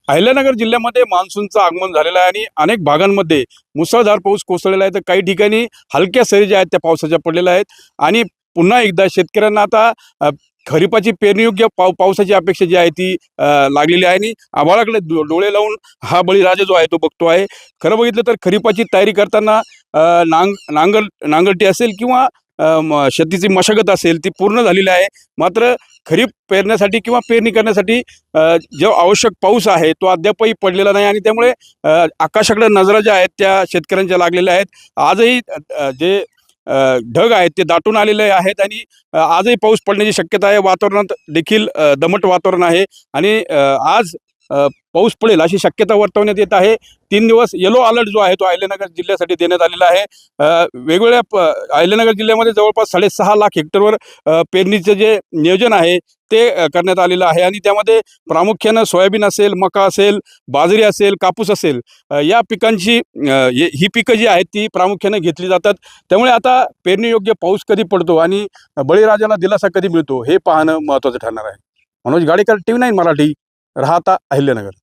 अहिल्यानगर जिल्ह्यामध्ये मान्सूनचं आगमन झालेलं आहे आणि अनेक भागांमध्ये मुसळधार पाऊस कोसळलेला आहे. तर काही ठिकाणी हलक्या सरी ज्या आहेत त्या पावसाच्या पडलेल्या आहेत आणि पुन्हा एकदा शेतकऱ्यांना आता खरीपाची पेरणीयोग्य पावसाची अपेक्षा जी आहे ती लागलेली आहे आणि आभाळाकडे डोळे लावून हा बळीराजा जो आहे तो बघतो आहे. खरं बघितलं तर खरीपाची तयारी करताना नांगरटी असेल किंवा शेतीची मशागत असेल ती पूर्ण झालेली आहे. मात्र खरीप पेरण्यासाठी किंवा पेरणी करण्यासाठी जो आवश्यक पाऊस आहे तो अद्यापही पडलेला नाही आणि त्यामुळे आकाशाकडे नजरा ज्या आहेत त्या शेतकऱ्यांच्या लागलेल्या आहेत. आजही जे ढग आहेत ते दाटून आलेले आहेत आणि आजही पाऊस पडण्याची शक्यता आहे. वातावरणात देखील दमट वातावरण आहे आणि आज पाऊस पडेल अशी शक्यता वर्तवण्यात येत आहे. 3 दिवस येलो अलर्ट जो आहे तो अहिल्यानगर जिल्ह्यासाठी देण्यात आलेला आहे. वेगवेगळ्या अहिल्यानगर जिल्ह्यामध्ये जवळपास 6.5 लाख हेक्टरवर पेरणीचं जे नियोजन आहे ते करण्यात आलेलं आहे आणि त्यामध्ये प्रामुख्यानं सोयाबीन असेल, मका असेल, बाजरी असेल, कापूस असेल या पिकांची ही पिकं जी आहेत ती प्रामुख्यानं घेतली जातात. त्यामुळे आता पेरणीयोग्य पाऊस कधी पडतो आणि बळीराजाला दिलासा कधी मिळतो हे पाहणं महत्त्वाचं ठरणार आहे. मनोज गाडेकर, TV9 मराठी, राहता अहिल्यानगर.